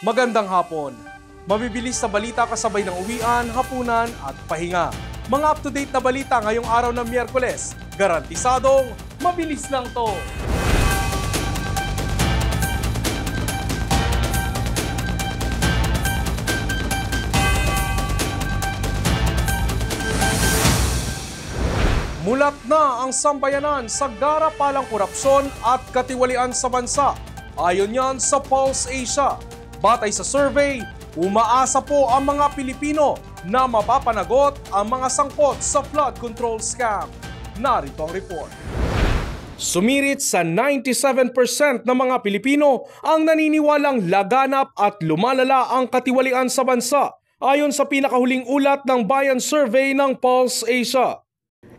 Magandang hapon. Mabibilis sa balita kasabay ng uwian, hapunan at pahinga. Mga up-to-date na balita ngayong araw ng Miyerkules. Garantisadong mabilis lang to. Mulat na ang sambayanan sa garapalang korupsyon at katiwalian sa bansa. Ayon yan sa Pulse Asia. Batay sa survey, umaasa po ang mga Pilipino na mapapanagot ang mga sangkot sa flood control scam. Narito ang report. Sumirit sa 97% ng mga Pilipino ang naniniwalang laganap at lumalala ang katiwalian sa bansa. Ayon sa pinakahuling ulat ng Bayan Survey ng Pulse Asia.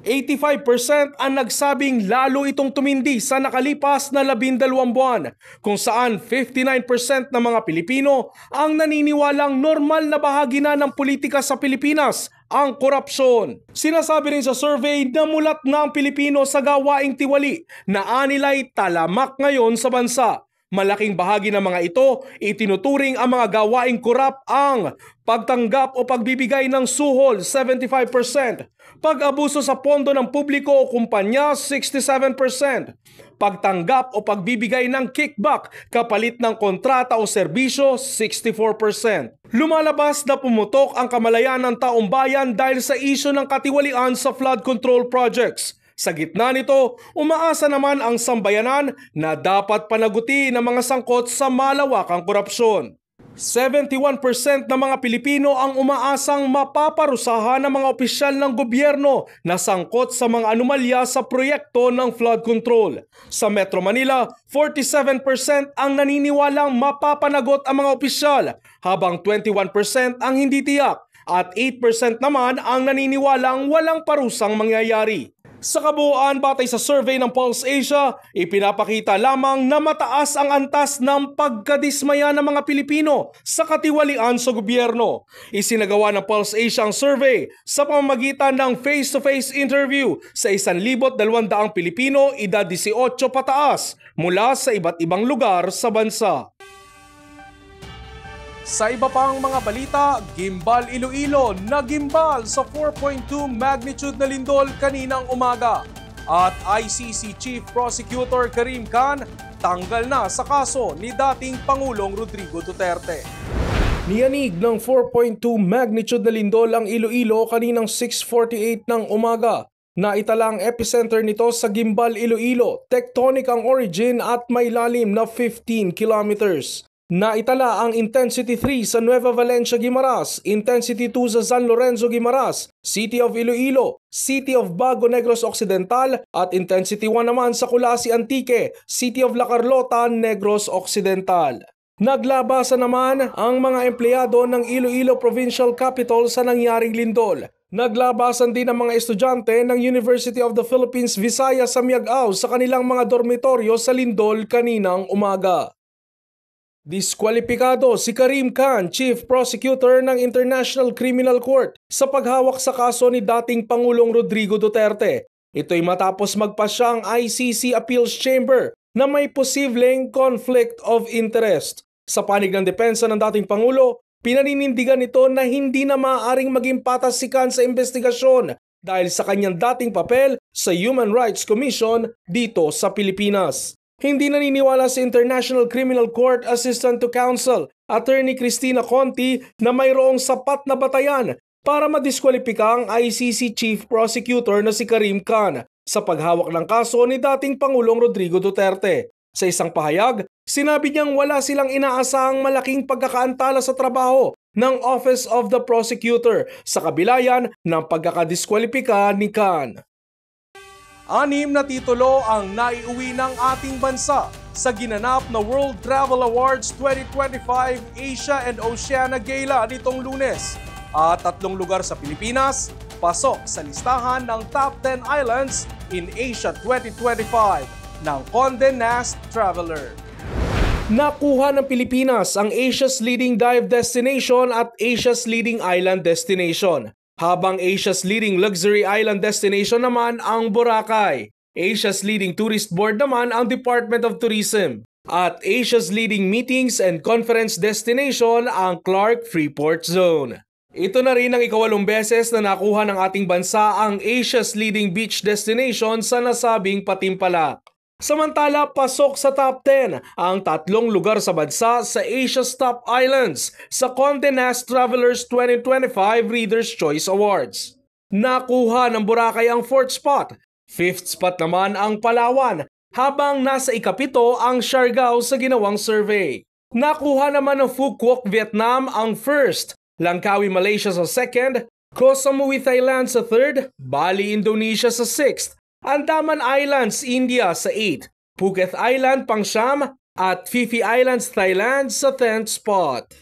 85% ang nagsabing lalo itong tumindi sa nakalipas na 12 buwan, kung saan 59% ng mga Pilipino ang naniniwalang normal na bahagi na ng politika sa Pilipinas ang korupsyon. Sinasabi rin sa survey na mulat na ang Pilipino sa gawaing tiwali na anilay talamak ngayon sa bansa. Malaking bahagi ng mga ito, itinuturing ang mga gawaing korap ang pagtanggap o pagbibigay ng suhol 75%, pag-abuso sa pondo ng publiko o kumpanya 67%, pagtanggap o pagbibigay ng kickback kapalit ng kontrata o serbisyo 64%. Lumalabas na pumutok ang kamalayan ng taong bayan dahil sa isyu ng katiwalian sa flood control projects. Sa gitna nito, umaasa naman ang sambayanan na dapat panagutin ang mga sangkot sa malawakang korupsyon. 71% ng mga Pilipino ang umaasang mapaparusahan ng mga opisyal ng gobyerno na sangkot sa mga anomalya sa proyekto ng flood control. Sa Metro Manila, 47% ang naniniwalang mapapanagot ang mga opisyal, habang 21% ang hindi tiyak at 8% naman ang naniniwalang walang parusang mangyayari. Sa kabuuan, batay sa survey ng Pulse Asia, ipinapakita lamang na mataas ang antas ng pagkadismaya ng mga Pilipino sa katiwalian sa gobyerno. Isinagawa ng Pulse Asia ang survey sa pamamagitan ng face-to-face interview sa 1,200 Pilipino edad 18 pataas mula sa iba't ibang lugar sa bansa. Sa iba pang mga balita, Gimbal Iloilo nagimbal sa 4.2 magnitude na lindol kaninang umaga. At ICC Chief Prosecutor Karim Khan tanggal na sa kaso ni dating Pangulong Rodrigo Duterte. Niyanig ng 4.2 magnitude na lindol ang Iloilo kaninang 6:48 ng umaga. Naitala ang epicenter nito sa Gimbal Iloilo, tectonic ang origin at may lalim na 15 kilometers. Naitala ang Intensity 3 sa Nueva Valencia, Guimaras, Intensity 2 sa San Lorenzo, Guimaras, City of Iloilo, City of Bago Negros Occidental at Intensity 1 naman sa Culasi Antique, City of La Carlota, Negros Occidental. Naglabasan naman ang mga empleyado ng Iloilo Provincial Capital sa nangyaring lindol. Naglabasan din ang mga estudyante ng University of the Philippines Visayas sa Miagao sa kanilang mga dormitoryo sa lindol kaninang umaga. Diskwalipikado si Karim Khan, Chief Prosecutor ng International Criminal Court sa paghawak sa kaso ni dating Pangulong Rodrigo Duterte. Ito'y matapos magpasya ang ICC Appeals Chamber na may posibleng conflict of interest. Sa panig ng depensa ng dating Pangulo, pinaninindigan nito na hindi na maaaring maging patas si Khan sa investigasyon dahil sa kanyang dating papel sa Human Rights Commission dito sa Pilipinas. Hindi naniniwala sa International Criminal Court Assistant to Counsel, Attorney Cristina Conti, na mayroong sapat na batayan para madiskwalipika ang ICC Chief Prosecutor na si Karim Khan sa paghawak ng kaso ni dating Pangulong Rodrigo Duterte. Sa isang pahayag, sinabi niyang wala silang inaasahang malaking pagkakaantala sa trabaho ng Office of the Prosecutor sa kabilayan ng pagkakadiskwalipika ni Khan. 6 na titulo ang naiuwi ng ating bansa sa ginanap na World Travel Awards 2025 Asia and Oceania Gala nitong Lunes. At 3 lugar sa Pilipinas, pasok sa listahan ng Top 10 Islands in Asia 2025 ng Condé Nast Traveler. Nakuha ng Pilipinas ang Asia's leading dive destination at Asia's leading island destination. Habang Asia's leading luxury island destination naman ang Boracay. Asia's leading tourist board naman ang Department of Tourism. At Asia's leading meetings and conference destination ang Clark Freeport Zone. Ito na rin ang ika-8 beses na nakuha ng ating bansa ang Asia's leading beach destination sa nasabing patimpalak. Samantala, pasok sa top 10 ang 3 lugar sa bansa sa Asia's Top Islands sa Condé Nast Travelers 2025 Reader's Choice Awards. Nakuha ng Boracay ang 4th spot, 5th spot naman ang Palawan, habang nasa ika-7 ang Siargao sa ginawang survey. Nakuha naman ng Phu Quoc, Vietnam ang 1st, Langkawi, Malaysia sa 2nd, Koh Samui, Thailand sa 3rd, Bali, Indonesia sa 6th, Andaman Islands, India sa 8th, Phuket Island, pang-9, at Phi Phi Islands, Thailand sa 10th spot.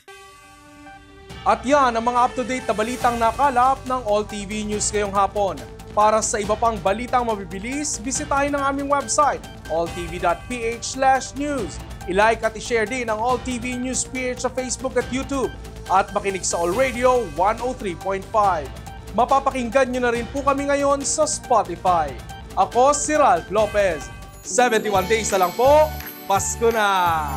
At yan ang mga up-to-date na balitang nakalap ng All TV News ngayong hapon. Para sa iba pang balitang mabibilis, bisitahin ang aming website, alltv.ph/news. I-like at i-share din ang All TV News PH sa Facebook at YouTube. At makinig sa All Radio 103.5. Mapapakinggan nyo na rin po kami ngayon sa Spotify. Ako si Ralph Lopez. 71 days na lang po, Pasko na!